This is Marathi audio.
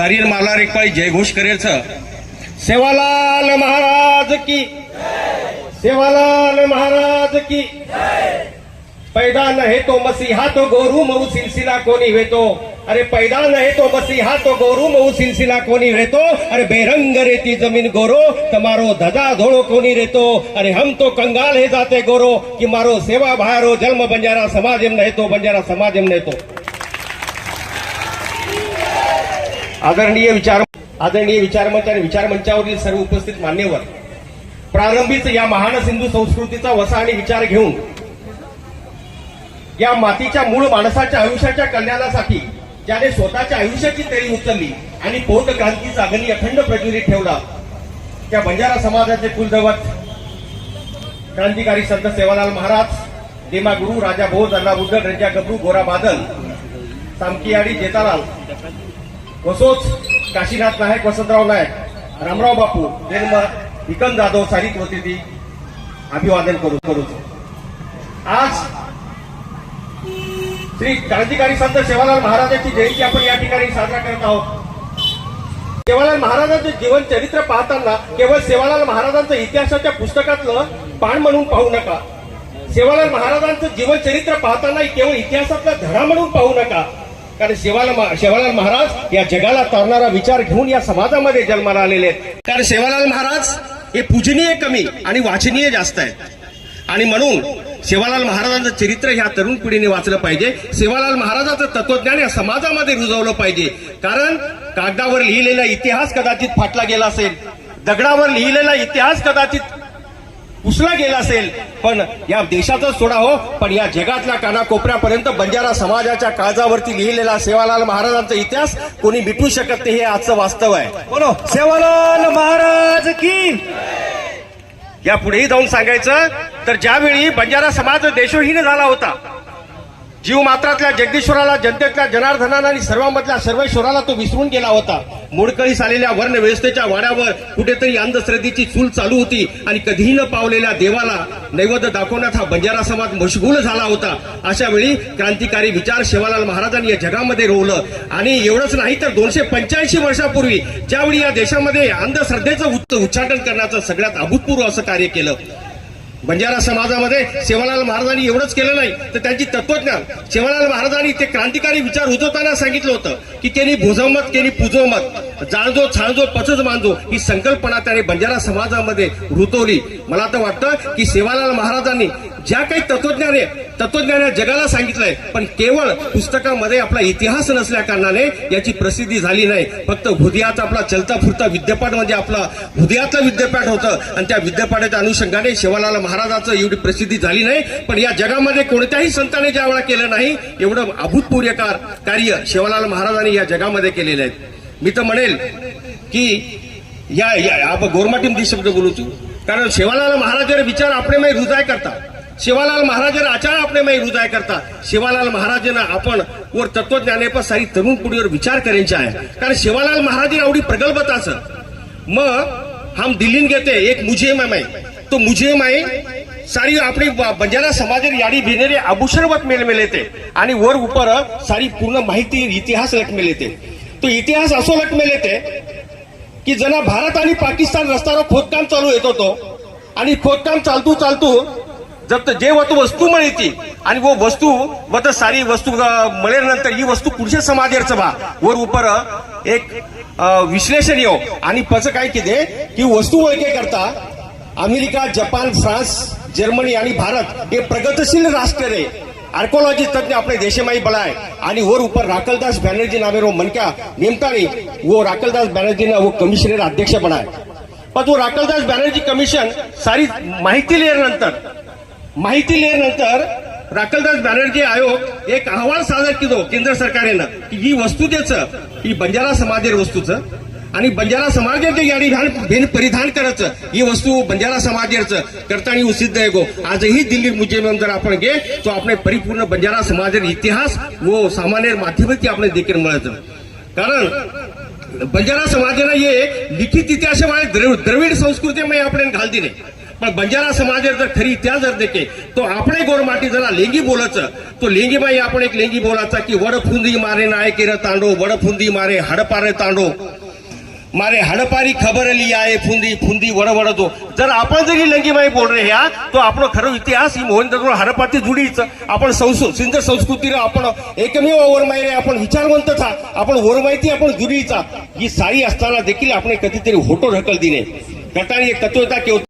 सारी माला एक पाळी जयघोष करेल सेवालाल महाराज की, सेवालाल महाराज की। पैदा नहे तो मसीहा तो गोरू मऊ सिलसिला कोणी वेतो, अरे पैदा नहे तो मसीहा तो गोरू मऊ सिलसिला कोणी वेतो, अरे बेरंग रेती जमीन गोरो तमारो धजा धोळो कोणी रेतो, अरे हम तो कंगाल हे जाते गोरो कि मारो सेवा भारो जन्म बंजारा समाजम नहीं तो बंजारा समाजम नहीं तो। आदरणीय विचारमंच आणि विचारमंचावरील सर्व उपस्थित मान्यवर, प्रारंभीच या महान सिंधू संस्कृतीचा वसा आणि विचार घेऊन या मातीच्या मूळ माणसाच्या आयुष्याच्या कल्याणासाठी ज्याने स्वतःच्या आयुष्याची तळी उचलली आणि पोट क्रांतीचा अग्नी अखंड प्रज्वलित ठेवला, त्या बंजारा समाजाचे कुलदैवत क्रांतिकारी संत सेवालाल महाराज, देमा गुरु, राजा भोज, अल्ला बुद्ध, रंजा गबरू, गोरा बादल, सामकीयाडी, जेतालाल, वसोच, काशीनाथ नायक, वसंतराव नायक, रामराव बापू, जन्म विकन जाधव सारित होती ती अभिवादन करू। आज श्री क्रांतिकारी संत सेवालाल महाराजांची जयंती आपण या ठिकाणी साजरा करत आहोत। सेवालाल महाराजांचे जीवन चरित्र पाहताना केवळ सेवालाल महाराजांचं इतिहासाच्या पुस्तकातलं पान म्हणून पाहू नका, सेवालाल महाराजांचं जीवन चरित्र पाहताना केवळ इतिहासातला धडा म्हणून पाहू नका, कारण सेवालाल महाराज या जगाला तारणारा विचार घेऊन या समाजामध्ये जन्माला आलेले आहेत। कारण सेवालाल महाराज हे पूजनीय कमी आणि वाचनीय जास्त आहेत आणि म्हणून सेवालाल महाराजांचं चरित्र ह्या तरुण पिढीने वाचलं पाहिजे। सेवालाल महाराजांचं तत्वज्ञान या समाजामध्ये रुजवलं पाहिजे, कारण कागदावर लिहिलेला इतिहास कदाचित फाटला गेला असेल, दगडावर लिहिलेला इतिहास कदाचित पुसला गेला असेल, पण या देशाचा सोडा हो, पण या जगातल्या कानाकोपऱ्यापर्यंत बंजारा समाजाच्या काळजावरती लिहिलेला सेवालाल महाराजांचा इतिहास कोणी मिटवू शकत नाही, हे आजचं वास्तव आहे। बोलो सेवालाल महाराज की। या पुढेही जाऊन सांगायचं तर ज्यावेळी बंजारा समाज देशोहीन झाला होता, जीव मात्रातल्या जगदीश्वराला, जनतेतल्या जनार्दनाला आणि सर्वांमधल्या सर्वेश्वराला तो विसरून गेला होता। मोडकळीस आलेल्या वर्ण व्यवस्थेच्या वाड्यावर कुठेतरी अंधश्रद्धेची चूल चालू होती आणि कधीही न पावलेल्या देवाला नैवेद्य दाखवण्यात हा बंजारा समाज मशगूल झाला होता। अशा वेळी क्रांतिकारी विचार सेवालाल महाराजांनी या जगामध्ये रोवलं आणि एवढंच नाही तर 285 वर्षापूर्वी ज्यावेळी या देशामध्ये अंधश्रद्धेचं उच्चाटन करण्याचं सगळ्यात अभूतपूर्व असं कार्य केलं बंजारा समाजामध्ये, सेवालाल महाराजांनी एवढंच केलं नाही तर त्यांची तत्वज्ञान सेवालाल महाराजांनी ते क्रांतिकारी विचार रुजवताना सांगितलं होतं की त्यांनी भुजवमत, त्यांनी पूजवमत, जाणजो छाणजो पचज मानजो ही संकल्पना त्याने बंजारा समाजामध्ये रुतवली। मला तर वाटतं की सेवालाल महाराजांनी ज्या काही तत्वज्ञान जगाला सांगितलंय, पण केवळ पुस्तकामध्ये आपला इतिहास नसल्या कारणाने याची प्रसिद्धी झाली नाही। फक्त भुदियाचा आपला चलता फुरता विद्यापीठ म्हणजे आपला भुदियातलं विद्यापीठ होतं आणि त्या विद्यापीठाच्या अनुषंगाने सेवालाल महाराजाचं एवढी प्रसिद्धी झाली नाही, पण या जगामध्ये कोणत्याही संतांनी ज्या वेळा केलं नाही एवढं अभूतपूर्व कार्य सेवालाल महाराजांनी या जगामध्ये केलेलं आहे। मी तर म्हणेल की या गोरमाटीम दी शब्द बोलू तू, कारण सेवालाल महाराज विचार आपणे में रुजाय करता, सेवालाल महाराज आचार आपणे में रुजाय करता, सेवालाल महाराजांना आपण वर तत्वज्ञाने पर सारी तरुण पिढीवर विचार करायचा आहे, कारण सेवालाल महाराज एवढी प्रगल्भताचं मग हम दिल्लीन घेते एक मुझेम आहे, तो मुझेम आहे सारी अपनी बंजारा समाज याडी भेनेरे आभूषणवत मेल में लेते आणि वर ऊपर सारी पूर्ण माहिती इतिहास लट में लेते। तो इतिहास असो लट में लेते की जना भारत आणि पाकिस्तान रस्त्यावर खोदकाम चालू येत होतो आणि खोदकाम चालतू जब जे वस्तू मिळती आणि वो वस्तू वत सारी वस्तू मिळेनंतर ही वस्तू पुढच्या समाजाचं बा वर ऊपर एक विश्लेषण येऊ आणि पच काय किती की वस्तू ओळखे करता अमेरिका, जपान, फ्रांस, जर्मनी आणि भारत हे प्रगतशील राष्ट्र रे आर्कोलॉजी तज्ञ अपने देशमाई बनाए आणि वर ऊपर राकलदास बनर्जी नामे रो मनक्या नेमतानी वो राकलदास बनर्जी ना वो कमिशनर अध्यक्ष बनाए। पण वो राकलदास बनर्जी कमिशन सारी माहिती लिहिल्यानंतर राकलदास बनर्जी आयोग एक अहवाल सादर केलो केंद्र सरकारनं की ही वस्तू द्यायचं ही बंजारा समाजेर वस्तूचं आणि बंजारा समाजाचे याडी भेन परिधान करायचं ही वस्तू बंजारा समाजाचं करताना सिद्ध आहे गो। आजही दिल्ली म्युझियम जर आपण गे तो आपले परिपूर्ण बंजारा समाजेर इतिहास व सामान्य माध्यमाची आपण देखील मिळतं, कारण बंजारा समाजाने ये लिखित इतिहास द्रविड संस्कृतीमध्ये आपण घाल दिले पण बंजारा समाज जर खरी इतिहास जर देखे तो આપણે ગોરમાટી જરા લેંગી બોલચ તો લેંગીમાં આપણે એક લેંગી બોલાचा की वड फुंदी मारे नाय केर तांडो वड फुंदी मारे हडपारे तांडो मारे हडपारी खबर ली आहे फुंदी फुंदी वड वड तो जर आपण जर ही लेंगीमाई बोल रहे ह्या तो आपण खरं इतिहास ही मोहन दगड हडपाती जुडीच आपण सिंध संस्कृतीला आपण एकमेव ओरमाई आपण विचारवंत था आपण ओरमाईती आपण जुडीचा ही सारी असताना देखील आपण कधीतरी होटो ढकल दिने गटाने एक तत्वता